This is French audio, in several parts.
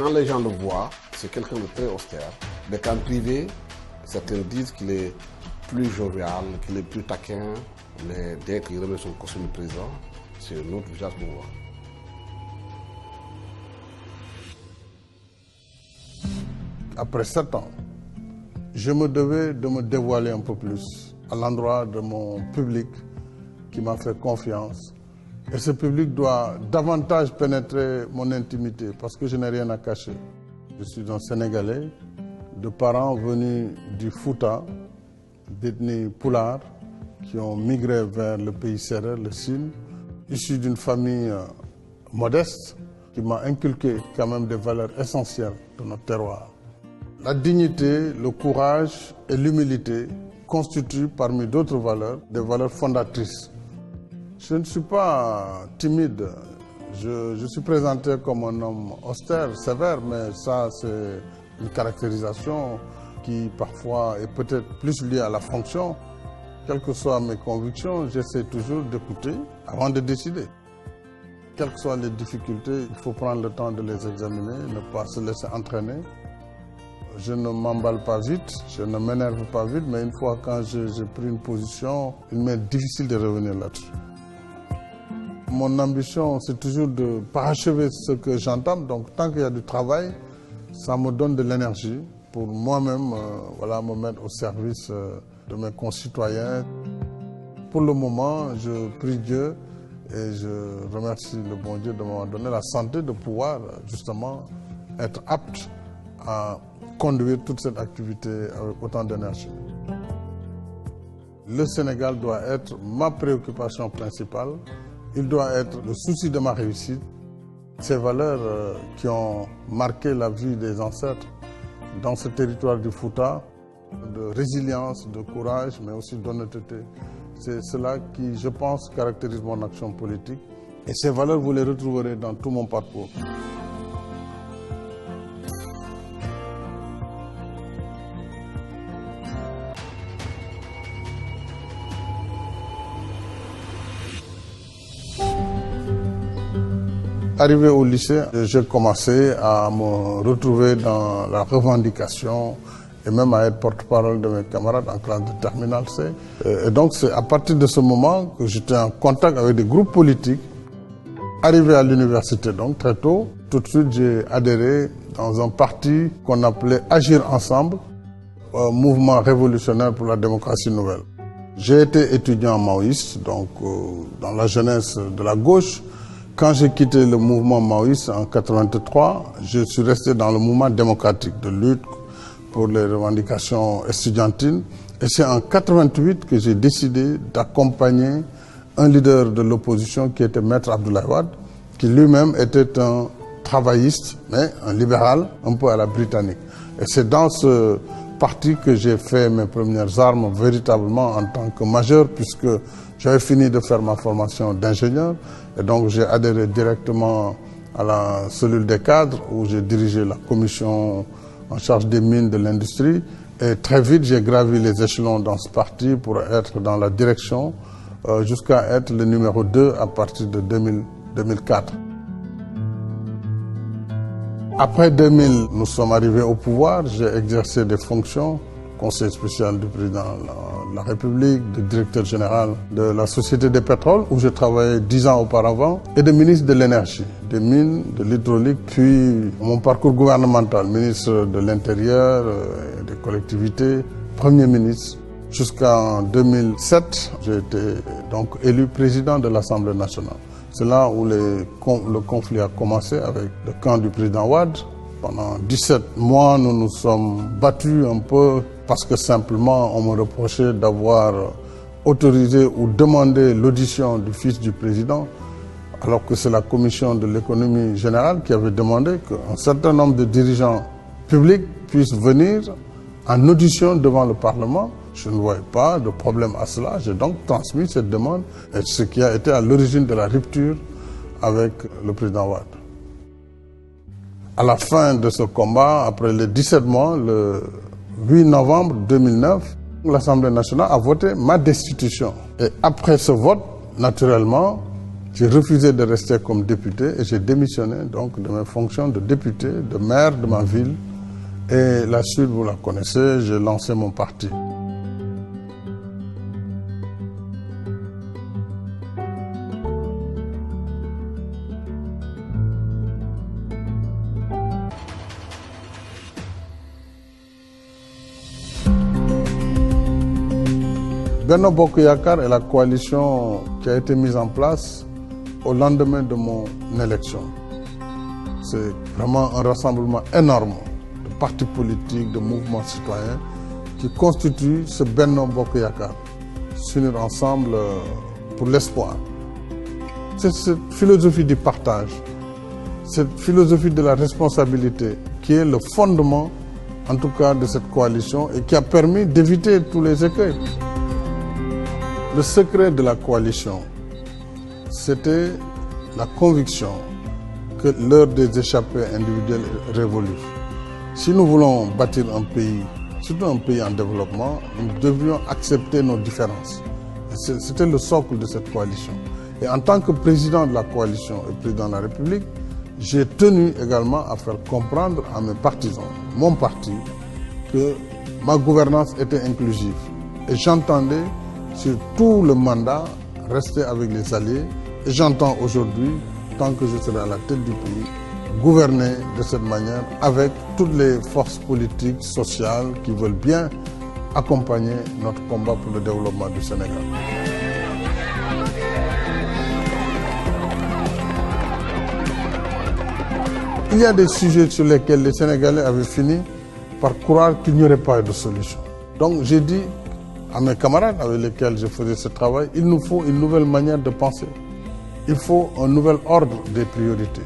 Quand les gens le voient, c'est quelqu'un de très austère. Mais qu'en privé, certains disent qu'il est plus jovial, qu'il est plus taquin. Mais dès qu'il remet son costume de président, c'est un autre visage qu'on voit. Après 7 ans, je me devais de me dévoiler un peu plus à l'endroit de mon public qui m'a fait confiance. Et ce public doit davantage pénétrer mon intimité parce que je n'ai rien à cacher. Je suis un Sénégalais de parents venus du Fouta, d'ethnie Pulaar, qui ont migré vers le pays sérère, le Sine, issu d'une famille modeste qui m'a inculqué quand même des valeurs essentielles de notre terroir. La dignité, le courage et l'humilité constituent parmi d'autres valeurs des valeurs fondatrices. Je ne suis pas timide, je suis présenté comme un homme austère, sévère, mais ça c'est une caractérisation qui parfois est peut-être plus liée à la fonction. Quelles que soient mes convictions, j'essaie toujours d'écouter avant de décider. Quelles que soient les difficultés, il faut prendre le temps de les examiner, ne pas se laisser entraîner. Je ne m'emballe pas vite, je ne m'énerve pas vite, mais une fois quand j'ai pris une position, il m'est difficile de revenir là-dessus. Mon ambition, c'est toujours de parachever ce que j'entame. Donc, tant qu'il y a du travail, ça me donne de l'énergie pour moi-même me mettre au service de mes concitoyens. Pour le moment, je prie Dieu et je remercie le bon Dieu de m'avoir donné la santé de pouvoir justement être apte à conduire toute cette activité avec autant d'énergie. Le Sénégal doit être ma préoccupation principale. Il doit être le souci de ma réussite. Ces valeurs qui ont marqué la vie des ancêtres dans ce territoire du Fouta, de résilience, de courage, mais aussi d'honnêteté. C'est cela qui, je pense, caractérise mon action politique. Et ces valeurs, vous les retrouverez dans tout mon parcours. Arrivé au lycée, j'ai commencé à me retrouver dans la revendication et même à être porte-parole de mes camarades en classe de terminale C. Et donc c'est à partir de ce moment que j'étais en contact avec des groupes politiques. Arrivé à l'université donc très tôt, tout de suite j'ai adhéré dans un parti qu'on appelait Agir Ensemble, un mouvement révolutionnaire pour la démocratie nouvelle. J'ai été étudiant maoïste, donc dans la jeunesse de la gauche. Quand j'ai quitté le mouvement maoïste en 1983, je suis resté dans le mouvement démocratique de lutte pour les revendications estudiantines. Et c'est en 1988 que j'ai décidé d'accompagner un leader de l'opposition qui était Maître Abdoulaye Wade, qui lui-même était un travailliste, mais un libéral, un peu à la britannique. Et c'est dans ce parti que j'ai fait mes premières armes véritablement en tant que majeur, puisque j'avais fini de faire ma formation d'ingénieur. Et donc j'ai adhéré directement à la cellule des cadres où j'ai dirigé la commission en charge des mines de l'industrie. Et très vite, j'ai gravi les échelons dans ce parti pour être dans la direction jusqu'à être le numéro 2 à partir de 2004. Après 2000, nous sommes arrivés au pouvoir. J'ai exercé des fonctions, conseiller spécial du président de la République, de directeur général de la Société des pétroles, où j'ai travaillé 10 ans auparavant, et de ministre de l'énergie, des mines, de l'hydraulique, puis mon parcours gouvernemental, ministre de l'Intérieur et des collectivités, Premier ministre. Jusqu'en 2007, j'ai été donc élu président de l'Assemblée nationale. C'est là où le conflit a commencé avec le camp du président Wade. Pendant 17 mois, nous nous sommes battus un peu parce que simplement on me reprochait d'avoir autorisé ou demandé l'audition du fils du président, alors que c'est la commission de l'économie générale qui avait demandé qu'un certain nombre de dirigeants publics puissent venir en audition devant le Parlement. Je ne voyais pas de problème à cela. J'ai donc transmis cette demande, et ce qui a été à l'origine de la rupture avec le président Wade. À la fin de ce combat, après les 17 mois, le 8 novembre 2009, l'Assemblée nationale a voté ma destitution. Et après ce vote, naturellement, J'ai refusé de rester comme député et j'ai démissionné donc de mes fonctions de député, de maire de ma ville. Et la suite, vous la connaissez, j'ai lancé mon parti. Benno Bokk Yakaar est la coalition qui a été mise en place au lendemain de mon élection. C'est vraiment un rassemblement énorme de partis politiques, de mouvements citoyens qui constituent ce Benno Bokk Yakaar, s'unir ensemble pour l'espoir. C'est cette philosophie du partage, cette philosophie de la responsabilité qui est le fondement, en tout cas, de cette coalition et qui a permis d'éviter tous les écueils. Le secret de la coalition, c'était la conviction que l'heure des échappées individuelles est révolue. Si nous voulons bâtir un pays, surtout un pays en développement, nous devrions accepter nos différences. C'était le socle de cette coalition. Et en tant que président de la coalition et président de la République, j'ai tenu également à faire comprendre à mes partisans, mon parti, que ma gouvernance était inclusive. Et j'entendais sur tout le mandat rester avec les alliés. Et j'entends aujourd'hui, tant que je serai à la tête du pays, gouverner de cette manière avec toutes les forces politiques, sociales qui veulent bien accompagner notre combat pour le développement du Sénégal. Il y a des sujets sur lesquels les Sénégalais avaient fini par croire qu'il n'y aurait pas de solution. Donc j'ai dit à mes camarades avec lesquels je faisais ce travail, il nous faut une nouvelle manière de penser. Il faut un nouvel ordre des priorités.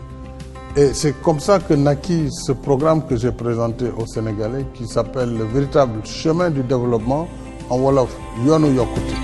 Et c'est comme ça que naquit ce programme que j'ai présenté aux Sénégalais qui s'appelle le véritable chemin du développement en Wolof, Yoonu Yokkute.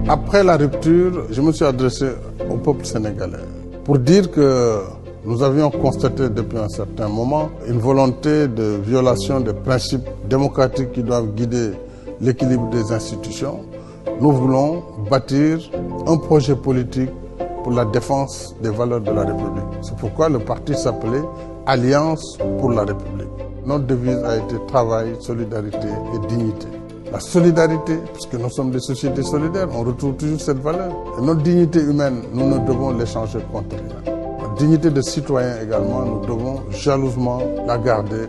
Après la rupture, je me suis adressé au peuple sénégalais pour dire que nous avions constaté depuis un certain moment une volonté de violation des principes démocratiques qui doivent guider l'équilibre des institutions. Nous voulons bâtir un projet politique pour la défense des valeurs de la République. C'est pourquoi le parti s'appelait Alliance pour la République. Notre devise a été travail, solidarité et dignité. La solidarité, puisque nous sommes des sociétés solidaires, on retrouve toujours cette valeur. Et notre dignité humaine, nous ne devons l'échanger contre rien. La dignité de citoyen également, nous devons jalousement la garder.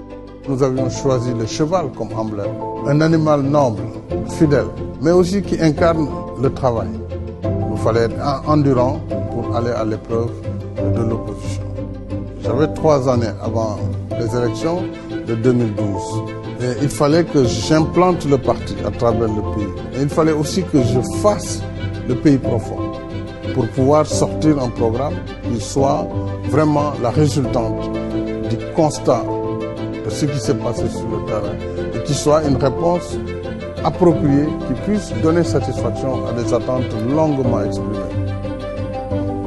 Nous avions choisi le cheval comme emblème. Un animal noble, fidèle, mais aussi qui incarne le travail. Il fallait être endurant pour aller à l'épreuve de l'opposition. J'avais 3 années avant les élections de 2012. Et il fallait que j'implante le parti à travers le pays. Et il fallait aussi que je fasse le pays profond pour pouvoir sortir un programme qui soit vraiment la résultante du constat de ce qui s'est passé sur le terrain et qui soit une réponse appropriée qui puisse donner satisfaction à des attentes longuement exprimées.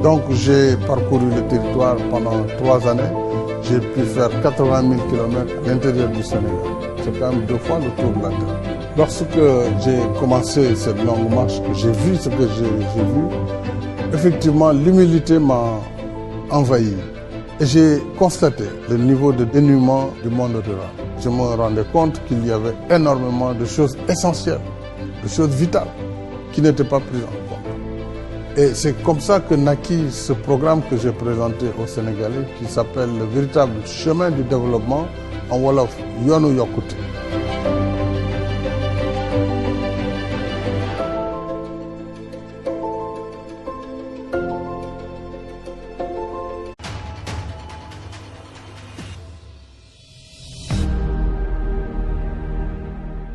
Donc j'ai parcouru le territoire pendant 3 années. J'ai pu faire 80 000 km à l'intérieur du Sénégal. C'est quand même 2 fois le tour de la Terre. Lorsque j'ai commencé cette longue marche, que j'ai vu ce que j'ai vu, effectivement, l'humilité m'a envahi. Et j'ai constaté le niveau de dénuement du monde rural. Je me rendais compte qu'il y avait énormément de choses essentielles, de choses vitales, qui n'étaient pas prises en compte. Et c'est comme ça que naquit ce programme que j'ai présenté aux Sénégalais qui s'appelle le véritable chemin du développement en Wolof, Yoonu Yokkute.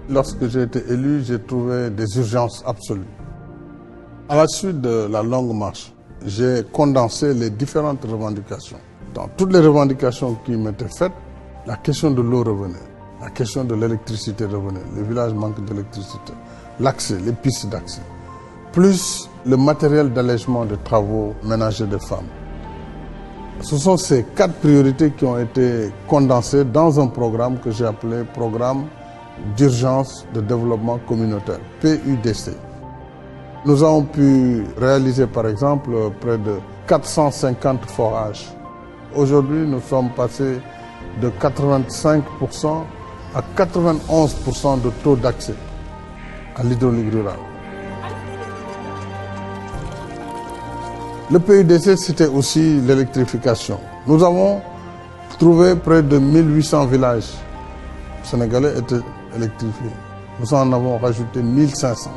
Lorsque j'ai été élu, j'ai trouvé des urgences absolues. À la suite de la longue marche, j'ai condensé les différentes revendications. Dans toutes les revendications qui m'étaient faites, la question de l'eau revenait, la question de l'électricité revenait. Les villages manquent d'électricité, l'accès, les pistes d'accès. plus le matériel d'allègement des travaux ménagers des femmes. Ce sont ces 4 priorités qui ont été condensées dans un programme que j'ai appelé Programme d'urgence de développement communautaire, PUDC. Nous avons pu réaliser par exemple près de 450 forages. Aujourd'hui, nous sommes passés de 85% à 91% de taux d'accès à l'hydraulique rurale. Le PUDC, c'était aussi l'électrification. Nous avons trouvé près de 1800 villages sénégalais étaient électrifiés. Nous en avons rajouté 1500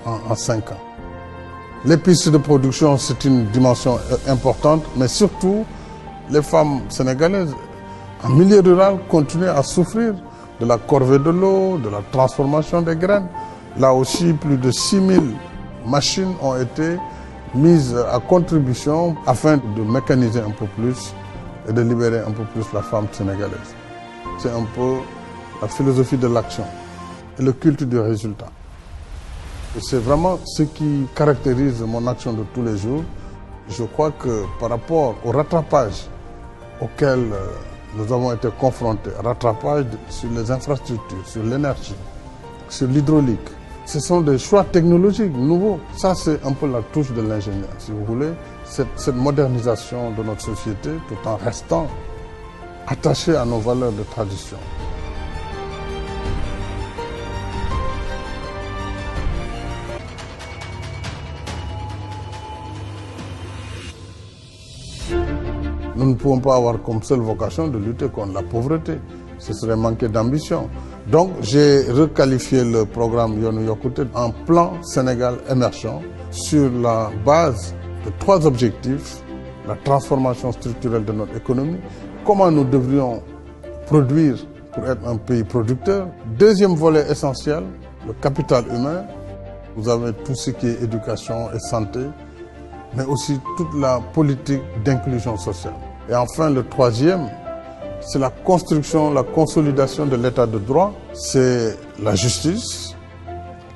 en 5 ans. Les pistes de production, c'est une dimension importante, mais surtout, les femmes sénégalaises en milieu rural continuent à souffrir de la corvée de l'eau, de la transformation des graines. Là aussi, plus de 6000 machines ont été mises à contribution afin de mécaniser un peu plus et de libérer un peu plus la femme sénégalaise. C'est un peu la philosophie de l'action et le culte du résultat. C'est vraiment ce qui caractérise mon action de tous les jours. Je crois que par rapport au rattrapage auquel nous avons été confrontés, rattrapage sur les infrastructures, sur l'énergie, sur l'hydraulique, ce sont des choix technologiques nouveaux. Ça, c'est un peu la touche de l'ingénieur, si vous voulez. Cette modernisation de notre société, tout en restant attaché à nos valeurs de tradition. Nous ne pouvons pas avoir comme seule vocation de lutter contre la pauvreté. Ce serait manquer d'ambition. Donc, j'ai requalifié le programme Yoonu Yokkute en plan Sénégal émergent sur la base de 3 objectifs. La transformation structurelle de notre économie, comment nous devrions produire pour être un pays producteur. Deuxième volet essentiel, le capital humain. Vous avez tout ce qui est éducation et santé, mais aussi toute la politique d'inclusion sociale. Et enfin, le troisième, c'est la construction, la consolidation de l'état de droit. C'est la justice,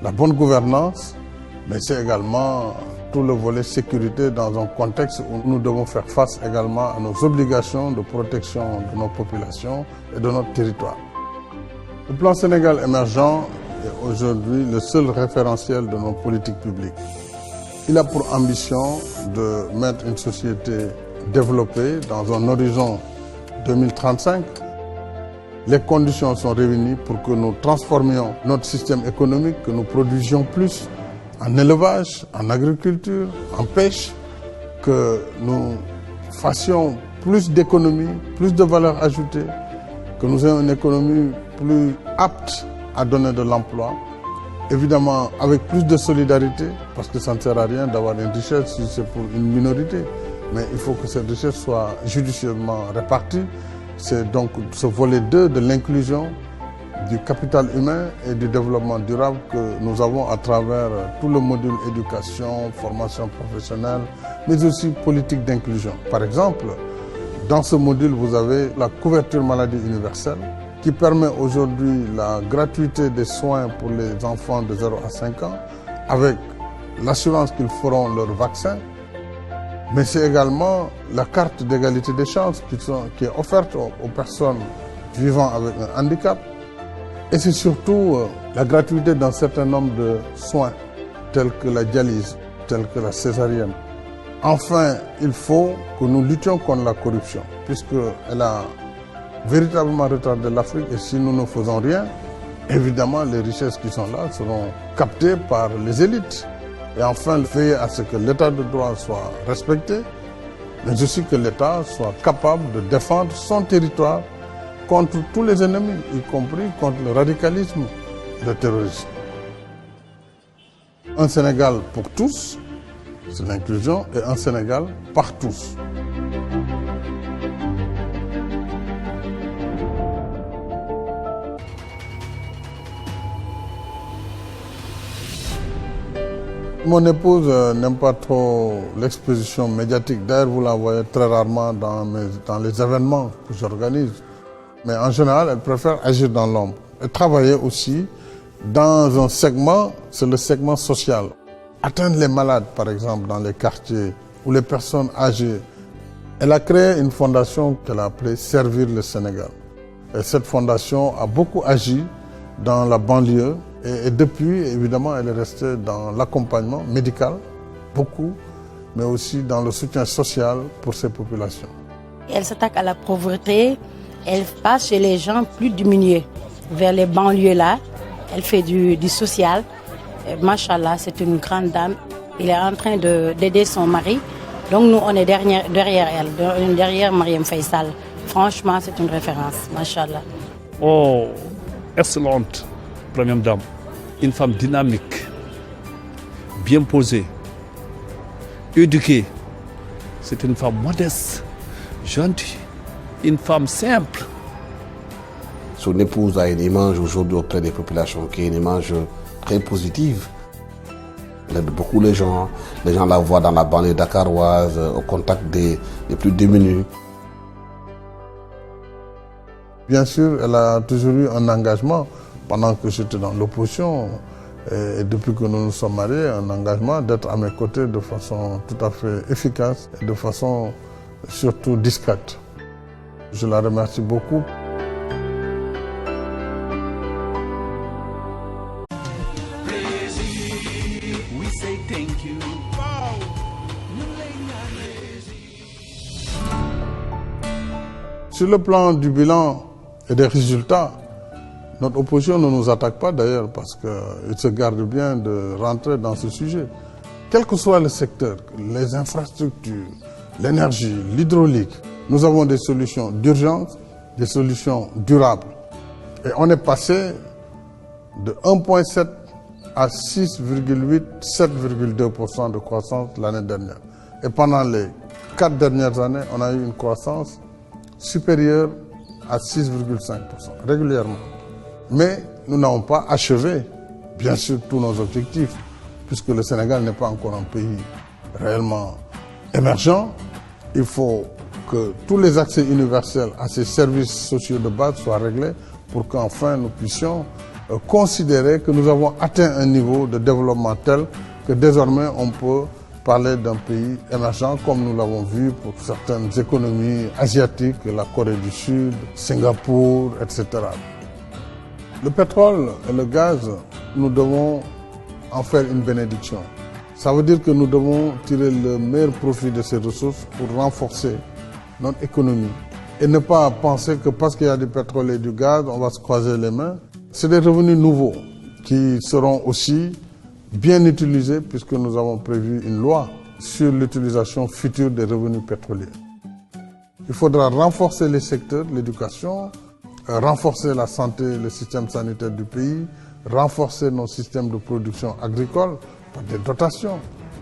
la bonne gouvernance, mais c'est également tout le volet sécurité dans un contexte où nous devons faire face également à nos obligations de protection de nos populations et de notre territoire. Le plan Sénégal émergent est aujourd'hui le seul référentiel de nos politiques publiques. Il a pour ambition de mettre une société développée dans un horizon 2035. Les conditions sont réunies pour que nous transformions notre système économique, que nous produisions plus en élevage, en agriculture, en pêche, que nous fassions plus d'économies, plus de valeur ajoutée, que nous ayons une économie plus apte à donner de l'emploi. Évidemment, avec plus de solidarité, parce que ça ne sert à rien d'avoir une richesse si c'est pour une minorité, mais il faut que cette richesse soit judicieusement répartie. C'est donc ce volet 2 de l'inclusion, du capital humain et du développement durable que nous avons à travers tout le module éducation, formation professionnelle, mais aussi politique d'inclusion. Par exemple, dans ce module, vous avez la couverture maladie universelle qui permet aujourd'hui la gratuité des soins pour les enfants de 0 à 5 ans avec l'assurance qu'ils feront leur vaccin. Mais c'est également la carte d'égalité des chances qui est offerte aux personnes vivant avec un handicap. Et c'est surtout la gratuité d'un certain nombre de soins, tels que la dialyse, tels que la césarienne. Enfin, il faut que nous luttions contre la corruption, puisqu'elle a véritablement retardé l'Afrique. Et si nous ne faisons rien, évidemment, les richesses qui sont là seront captées par les élites. Et enfin, veiller à ce que l'état de droit soit respecté, mais aussi que l'État soit capable de défendre son territoire contre tous les ennemis, y compris contre le radicalisme et le terrorisme. Un Sénégal pour tous, c'est l'inclusion, et un Sénégal par tous. Mon épouse n'aime pas trop l'exposition médiatique. D'ailleurs, vous la voyez très rarement dans les événements que j'organise. Mais en général, elle préfère agir dans l'ombre. Et travailler aussi dans un segment, c'est le segment social. atteindre les malades, par exemple, dans les quartiers, ou les personnes âgées. Elle a créé une fondation qu'elle a appelée Servir le Sénégal. Et cette fondation a beaucoup agi dans la banlieue. Et depuis, évidemment, elle est restée dans l'accompagnement médical, beaucoup, mais aussi dans le soutien social pour ces populations. Elle s'attaque à la pauvreté, elle passe chez les gens plus diminués, vers les banlieues là. Elle fait du social. Machallah, c'est une grande dame. Elle est en train d'aider son mari. Donc nous, on est derrière elle, derrière Marième Faye Sall. Franchement, c'est une référence, machallah. Oh, excellente première dame. Une femme dynamique, bien posée, éduquée. C'est une femme modeste, gentille, une femme simple. Son épouse a une image aujourd'hui auprès des populations qui est une image très positive. Elle aide beaucoup les gens la voient dans la banlieue dakaroise, au contact des plus démunis. Bien sûr, elle a toujours eu un engagement pendant que j'étais dans l'opposition et depuis que nous nous sommes mariés, un engagement d'être à mes côtés de façon tout à fait efficace et de façon surtout discrète. Je la remercie beaucoup. Sur le plan du bilan et des résultats, notre opposition ne nous attaque pas d'ailleurs parce qu'il se garde bien de rentrer dans ce sujet. Quel que soit le secteur, les infrastructures, l'énergie, l'hydraulique, nous avons des solutions d'urgence, des solutions durables. Et on est passé de 1,7 à 6,8, 7,2% de croissance l'année dernière. Et pendant les 4 dernières années, on a eu une croissance supérieure à 6,5% régulièrement. Mais nous n'avons pas achevé, bien sûr, tous nos objectifs, puisque le Sénégal n'est pas encore un pays réellement émergent. Il faut que tous les accès universels à ces services sociaux de base soient réglés pour qu'enfin nous puissions considérer que nous avons atteint un niveau de développement tel que désormais on peut parler d'un pays émergent comme nous l'avons vu pour certaines économies asiatiques, la Corée du Sud, Singapour, etc. Le pétrole et le gaz, nous devons en faire une bénédiction. Ça veut dire que nous devons tirer le meilleur profit de ces ressources pour renforcer notre économie. Et ne pas penser que parce qu'il y a du pétrole et du gaz, on va se croiser les mains. C'est des revenus nouveaux qui seront aussi bien utilisés puisque nous avons prévu une loi sur l'utilisation future des revenus pétroliers. Il faudra renforcer les secteurs, l'éducation, renforcer la santé, le système sanitaire du pays, renforcer nos systèmes de production agricole par des dotations,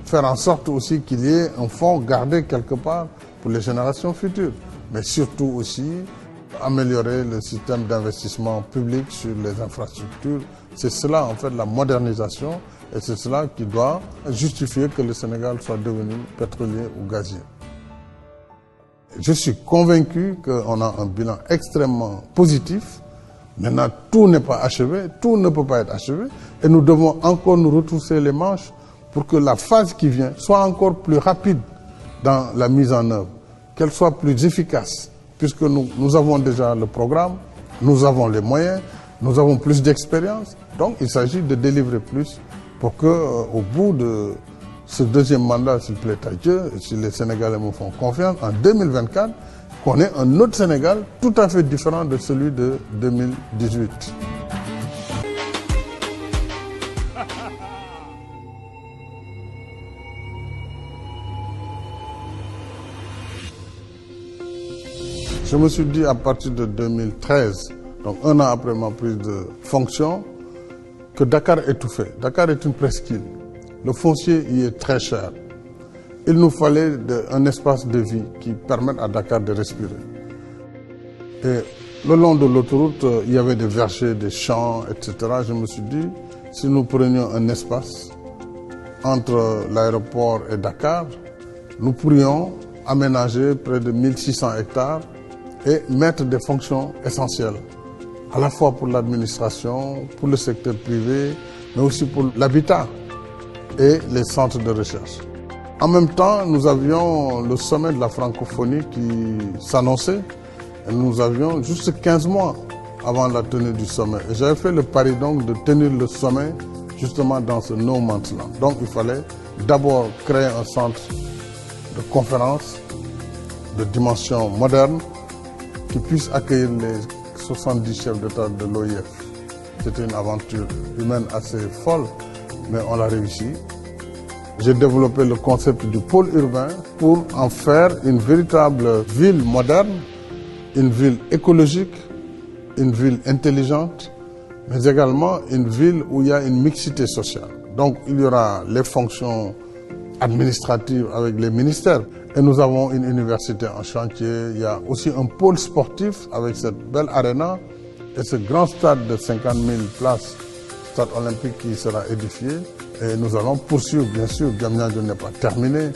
faire en sorte aussi qu'il y ait un fonds gardé quelque part pour les générations futures, mais surtout aussi améliorer le système d'investissement public sur les infrastructures. C'est cela en fait la modernisation et c'est cela qui doit justifier que le Sénégal soit devenu pétrolier ou gazier. Je suis convaincu qu'on a un bilan extrêmement positif. Maintenant, tout n'est pas achevé, tout ne peut pas être achevé et nous devons encore nous retrousser les manches pour que la phase qui vient soit encore plus rapide dans la mise en œuvre, qu'elle soit plus efficace, puisque nous avons déjà le programme, nous avons les moyens, nous avons plus d'expérience. Donc il s'agit de délivrer plus pour qu'au bout de ce deuxième mandat, s'il plaît à Dieu, si les Sénégalais me font confiance, en 2024, qu'on ait un autre Sénégal tout à fait différent de celui de 2018. Je me suis dit à partir de 2013, donc un an après ma prise de fonction, que Dakar est tout fait. Dakar est une presqu'île. Le foncier y est très cher. Il nous fallait un espace de vie qui permette à Dakar de respirer. Et le long de l'autoroute, il y avait des vergers, des champs, etc. Je me suis dit, si nous prenions un espace entre l'aéroport et Dakar, nous pourrions aménager près de 1600 hectares et mettre des fonctions essentielles, à la fois pour l'administration, pour le secteur privé, mais aussi pour l'habitat. et les centres de recherche. En même temps, nous avions le sommet de la francophonie qui s'annonçait. Et nous avions juste 15 mois avant la tenue du sommet. Et j'avais fait le pari donc de tenir le sommet justement dans ce no man's land. Donc il fallait d'abord créer un centre de conférence de dimension moderne qui puisse accueillir les 70 chefs d'État de l'OIF. C'était une aventure humaine assez folle, mais on l'a réussi. J'ai développé le concept du pôle urbain pour en faire une véritable ville moderne, une ville écologique, une ville intelligente, mais également une ville où il y a une mixité sociale. Donc il y aura les fonctions administratives avec les ministères. Et nous avons une université en chantier. Il y a aussi un pôle sportif avec cette belle arena et ce grand stade de 50 000 places, stade olympique qui sera édifié. Et nous allons poursuivre, bien sûr. Diamniadio n'est pas terminé.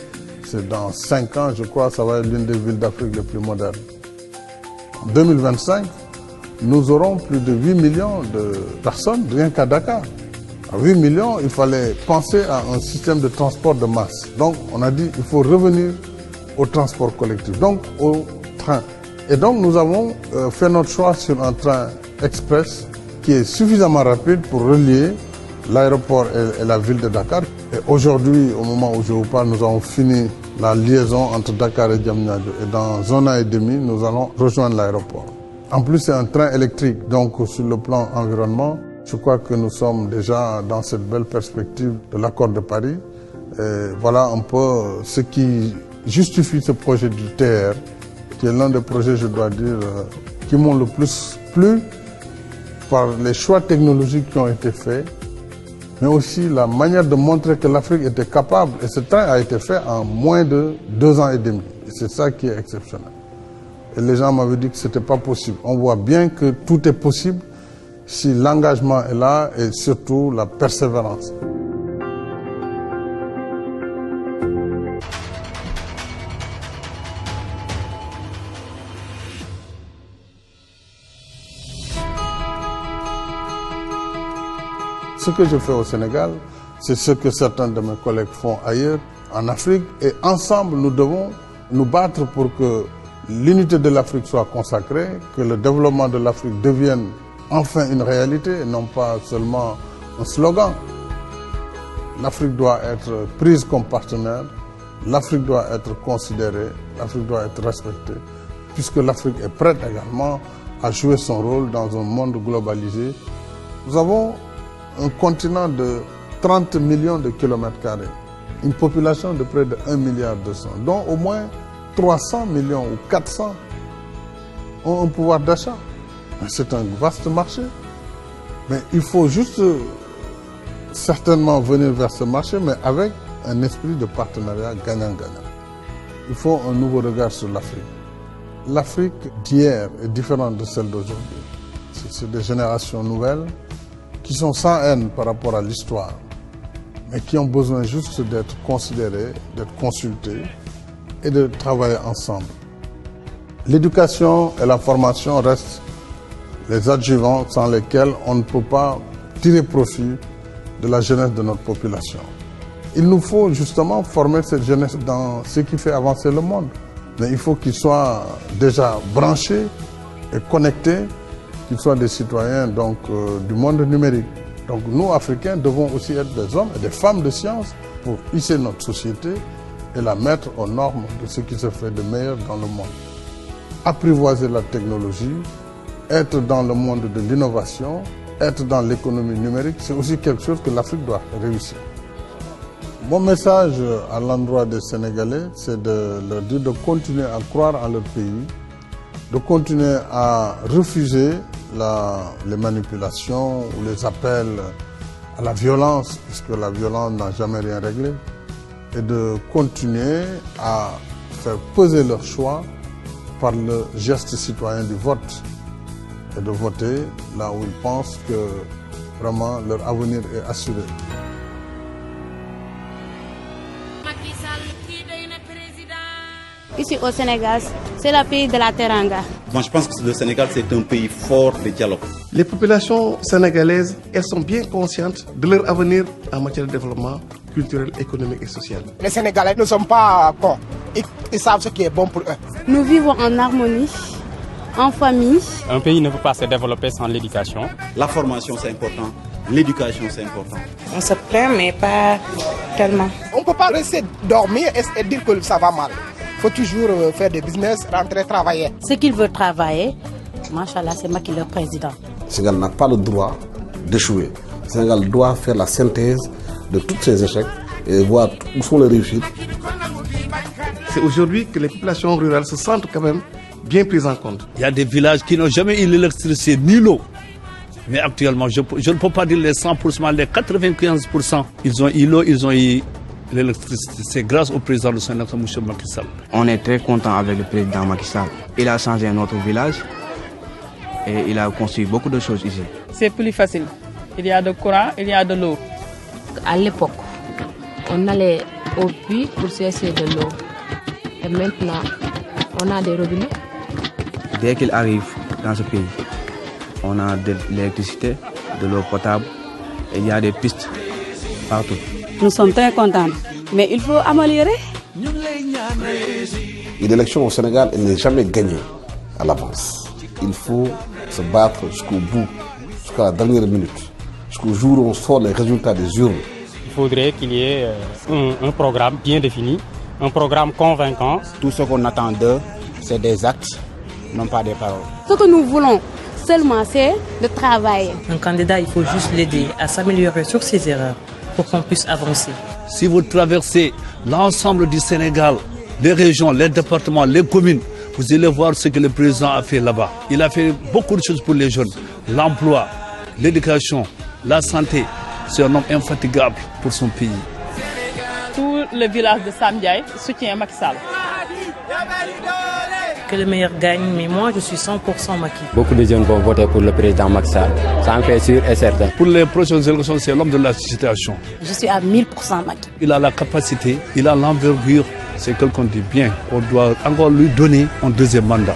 C'est dans 5 ans, je crois, ça va être l'une des villes d'Afrique les plus modernes. En 2025, nous aurons plus de 8 millions de personnes rien qu'à Dakar. À 8 millions, il fallait penser à un système de transport de masse. Donc, on a dit qu'il faut revenir au transport collectif, donc au train. Et donc, nous avons fait notre choix sur un train express qui est suffisamment rapide pour relier l'aéroport et la ville de Dakar. Et aujourd'hui, au moment où je vous parle, nous avons fini la liaison entre Dakar et Diamniadio. Et dans un an et demi, nous allons rejoindre l'aéroport. En plus, c'est un train électrique, donc sur le plan environnement, je crois que nous sommes déjà dans cette belle perspective de l'accord de Paris. Et voilà un peu ce qui justifie ce projet du TR, qui est l'un des projets, je dois dire, qui m'ont le plus plu par les choix technologiques qui ont été faits, mais aussi la manière de montrer que l'Afrique était capable. Et ce train a été fait en moins de 2 ans et demi. Et c'est ça qui est exceptionnel. Et les gens m'avaient dit que ce n'était pas possible. On voit bien que tout est possible si l'engagement est là et surtout la persévérance. Ce que je fais au Sénégal, c'est ce que certains de mes collègues font ailleurs, en Afrique. Et ensemble, nous devons nous battre pour que l'unité de l'Afrique soit consacrée, que le développement de l'Afrique devienne enfin une réalité et non pas seulement un slogan. L'Afrique doit être prise comme partenaire, l'Afrique doit être considérée, l'Afrique doit être respectée, puisque l'Afrique est prête également à jouer son rôle dans un monde globalisé. Nous avons un continent de 30 millions de kilomètres carrés, une population de près de 1,2 milliard, dont au moins 300 millions ou 400 ont un pouvoir d'achat. C'est un vaste marché. Mais il faut juste certainement venir vers ce marché, mais avec un esprit de partenariat gagnant-gagnant. Il faut un nouveau regard sur l'Afrique. L'Afrique d'hier est différente de celle d'aujourd'hui. C'est des générations nouvelles qui sont sans haine par rapport à l'histoire, mais qui ont besoin juste d'être considérées, d'être consultées et de travailler ensemble. L'éducation et la formation restent les adjuvants sans lesquels on ne peut pas tirer profit de la jeunesse de notre population. Il nous faut justement former cette jeunesse dans ce qui fait avancer le monde. Mais il faut qu'ils soient déjà branchés et connectés, qu'ils soient des citoyens donc, du monde numérique. Donc nous, Africains, devons aussi être des hommes et des femmes de science pour hisser notre société et la mettre aux normes de ce qui se fait de meilleur dans le monde. Apprivoiser la technologie, être dans le monde de l'innovation, être dans l'économie numérique, c'est aussi quelque chose que l'Afrique doit réussir. Mon message à l'endroit des Sénégalais, c'est de leur dire de continuer à croire en leur pays, de continuer à refuser les manipulations ou les appels à la violence, puisque la violence n'a jamais rien réglé, et de continuer à faire peser leur choix par le geste citoyen du vote, et de voter là où ils pensent que vraiment leur avenir est assuré. Ici au Sénégal, c'est le pays de la Teranga. Moi, je pense que le Sénégal, c'est un pays fort de dialogue. Les populations sénégalaises, elles sont bien conscientes de leur avenir en matière de développement culturelle, économique et sociale. Les Sénégalais ne sont pas cons. Ils savent ce qui est bon pour eux. Nous vivons en harmonie, en famille. Un pays ne peut pas se développer sans l'éducation. La formation, c'est important. L'éducation, c'est important. On se plaint, mais pas tellement. On ne peut pas rester dormir et dire que ça va mal. Il faut toujours faire des business, rentrer, travailler. Ceux qui veulent travailler, machallah, c'est moi qui est le président. Le Sénégal n'a pas le droit d'échouer. Le Sénégal doit faire la synthèse de tous ces échecs et voir où sont les réussites. C'est aujourd'hui que les populations rurales se sentent quand même bien prises en compte. Il y a des villages qui n'ont jamais eu l'électricité ni l'eau. Mais actuellement, je ne peux pas dire les 100%, les 95%. Ils ont eu l'eau, ils ont eu l'électricité. C'est grâce au président de Sénégal, M. Macky Sall. On est très content avec le président Macky Sall. Il a changé notre village et il a construit beaucoup de choses ici. C'est plus facile. Il y a de courant, il y a de l'eau. À l'époque, on allait au puits pour chercher de l'eau. Et maintenant, on a des robinets. Dès qu'il arrive dans ce pays, on a de l'électricité, de l'eau potable et il y a des pistes partout. Nous sommes très contents, mais il faut améliorer. Une élection au Sénégal, elle n'est jamais gagnée à l'avance. Il faut se battre jusqu'au bout, jusqu'à la dernière minute, jusqu'au jour où on sort les résultats des urnes. Il faudrait qu'il y ait un programme bien défini, un programme convaincant. Tout ce qu'on attend d'eux, c'est des actes, non pas des paroles. Ce que nous voulons seulement, c'est de travailler. Un candidat, il faut juste l'aider à s'améliorer sur ses erreurs pour qu'on puisse avancer. Si vous traversez l'ensemble du Sénégal, les régions, les départements, les communes, vous allez voir ce que le président a fait là-bas. Il a fait beaucoup de choses pour les jeunes. L'emploi, l'éducation, la santé. C'est un homme infatigable pour son pays. Tout le village de Samdiaye soutient Macky Sall. Que le meilleur gagne, mais moi je suis 100% Macky. Beaucoup de jeunes vont voter pour le président Macky Sall. Ça en fait sûr et certain. Pour les prochaines élections, c'est l'homme de la situation. Je suis à 1000% Macky. Il a la capacité, il a l'envergure. C'est quelqu'un de bien. On doit encore lui donner un deuxième mandat.